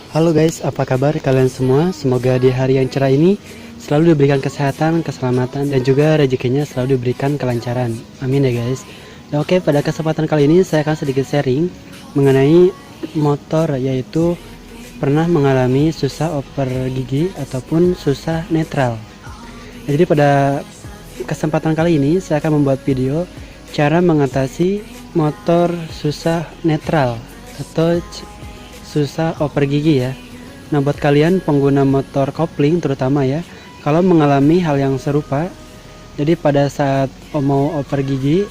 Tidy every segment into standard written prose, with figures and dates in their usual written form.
Halo guys, apa kabar kalian semua? Semoga di hari yang cerah ini selalu diberikan kesehatan, keselamatan, dan juga rezekinya selalu diberikan kelancaran. Amin ya guys. Nah, oke, pada kesempatan kali ini saya akan sedikit sharing mengenai motor, yaitu pernah mengalami susah oper gigi ataupun susah netral. Jadi pada kesempatan kali ini saya akan membuat video cara mengatasi motor susah netral atau susah oper gigi ya. Nah, buat kalian pengguna motor kopling terutama ya, kalau mengalami hal yang serupa, jadi pada saat mau oper gigi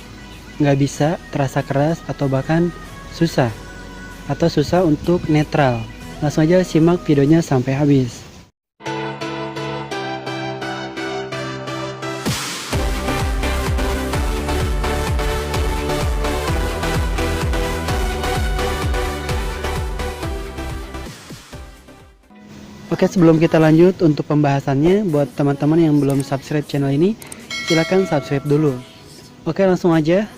nggak bisa, terasa keras atau bahkan susah untuk netral, langsung aja simak videonya sampai habis. Oke, sebelum kita lanjut untuk pembahasannya, buat teman-teman yang belum subscribe channel ini, silahkan subscribe dulu. Oke, langsung aja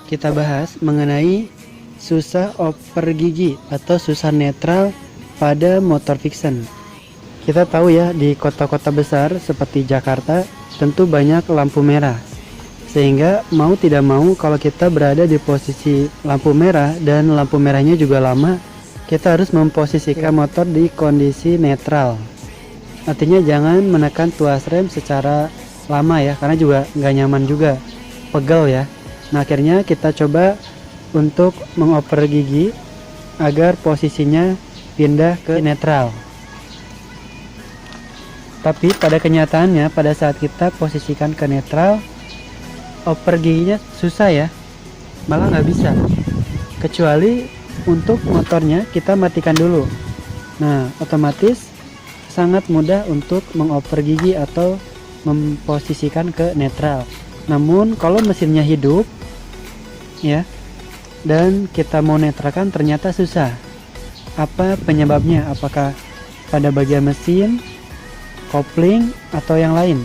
kita bahas mengenai susah oper gigi atau susah netral pada motor fiction. Kita tahu ya, di kota-kota besar seperti Jakarta tentu banyak lampu merah, sehingga mau tidak mau kalau kita berada di posisi lampu merah dan lampu merahnya juga lama, kita harus memposisikan motor di kondisi netral. Artinya jangan menekan tuas rem secara lama ya, karena juga nggak nyaman juga, pegel ya. Nah, akhirnya kita coba untuk mengoper gigi agar posisinya pindah ke netral. Tapi pada kenyataannya pada saat kita posisikan ke netral, oper giginya susah ya, malah nggak bisa, kecuali untuk motornya kita matikan dulu. Nah, otomatis sangat mudah untuk mengoper gigi atau memposisikan ke netral. Namun kalau mesinnya hidup ya, dan kita mau netralkan ternyata susah. Apa penyebabnya? Apakah pada bagian mesin, kopling, atau yang lain?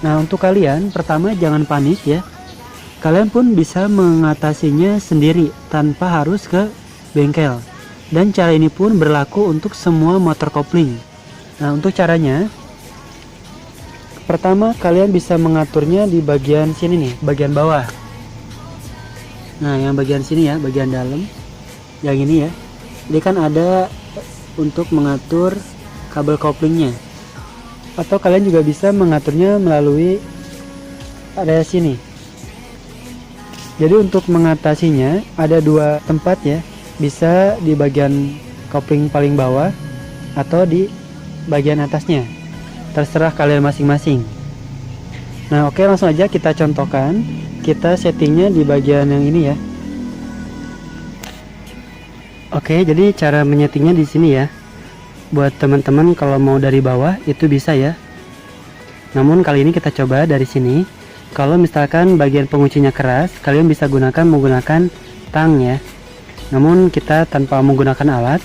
Nah, untuk kalian pertama jangan panik ya. Kalian pun bisa mengatasinya sendiri tanpa harus ke bengkel, dan cara ini pun berlaku untuk semua motor kopling. Nah, untuk caranya, pertama kalian bisa mengaturnya di bagian sini nih, bagian bawah. Nah, yang bagian sini ya, bagian dalam yang ini ya, ini kan ada untuk mengatur kabel koplingnya, atau kalian juga bisa mengaturnya melalui area sini. Jadi untuk mengatasinya ada dua tempat ya, bisa di bagian kopling paling bawah atau di bagian atasnya, terserah kalian masing-masing. Nah, oke, langsung aja kita contohkan. Kita settingnya di bagian yang ini ya. Oke, jadi cara menyetingnya di sini ya. Buat teman-teman kalau mau dari bawah itu bisa ya, namun kali ini kita coba dari sini. Kalau misalkan bagian penguncinya keras, kalian bisa menggunakan tang ya. Namun kita tanpa menggunakan alat.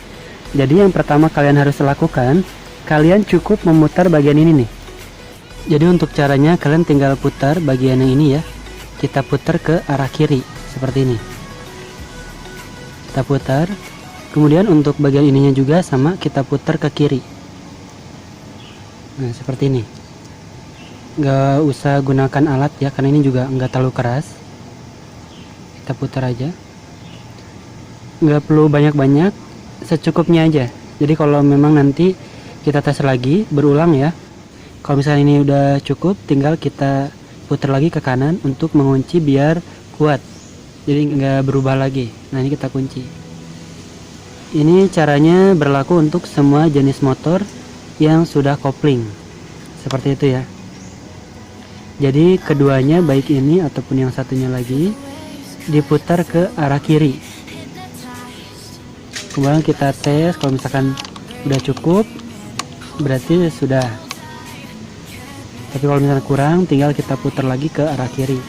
Jadi yang pertama kalian harus lakukan, kalian cukup memutar bagian ini nih. Jadi untuk caranya kalian tinggal putar bagian yang ini ya. Kita putar ke arah kiri seperti ini. Kita putar. Kemudian untuk bagian ininya juga sama, kita putar ke kiri. Nah, seperti ini. Gak usah gunakan alat ya, karena ini juga nggak terlalu keras. Kita putar aja. Nggak perlu banyak-banyak, secukupnya aja. Jadi kalau memang nanti kita tes lagi, berulang ya. Kalau misalnya ini udah cukup, tinggal kita putar lagi ke kanan untuk mengunci biar kuat, jadi nggak berubah lagi. Nah, ini kita kunci. Ini caranya berlaku untuk semua jenis motor yang sudah kopling, seperti itu ya. Jadi keduanya, baik ini ataupun yang satunya lagi, diputar ke arah kiri. Kemudian kita tes, kalau misalkan udah cukup berarti sudah. Tapi kalau misalkan kurang, tinggal kita putar lagi ke arah kiri.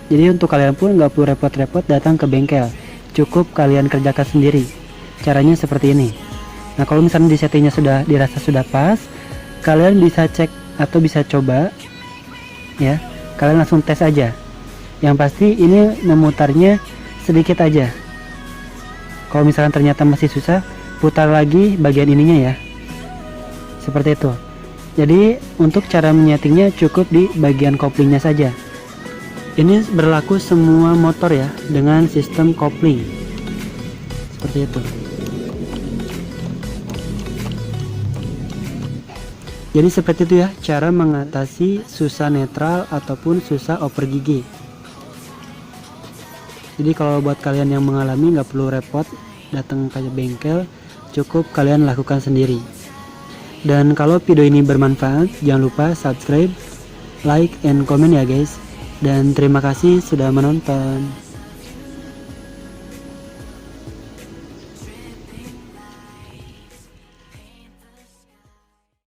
Jadi untuk kalian pun nggak perlu repot-repot datang ke bengkel, cukup kalian kerjakan sendiri. Caranya seperti ini. Nah, kalau misalnya di settingnya sudah dirasa sudah pas, kalian bisa cek atau bisa coba ya, kalian langsung tes aja. Yang pasti ini memutarnya sedikit aja. Kalau misalnya ternyata masih susah, putar lagi bagian ininya ya, seperti itu. Jadi untuk cara menyetingnya cukup di bagian koplingnya saja. Ini berlaku semua motor ya, dengan sistem kopling seperti itu. Jadi seperti itu ya cara mengatasi susah netral ataupun susah oper gigi. Jadi kalau buat kalian yang mengalami nggak perlu repot datang ke bengkel, cukup kalian lakukan sendiri. Dan kalau video ini bermanfaat, jangan lupa subscribe, like, and comment ya guys. Dan terima kasih sudah menonton.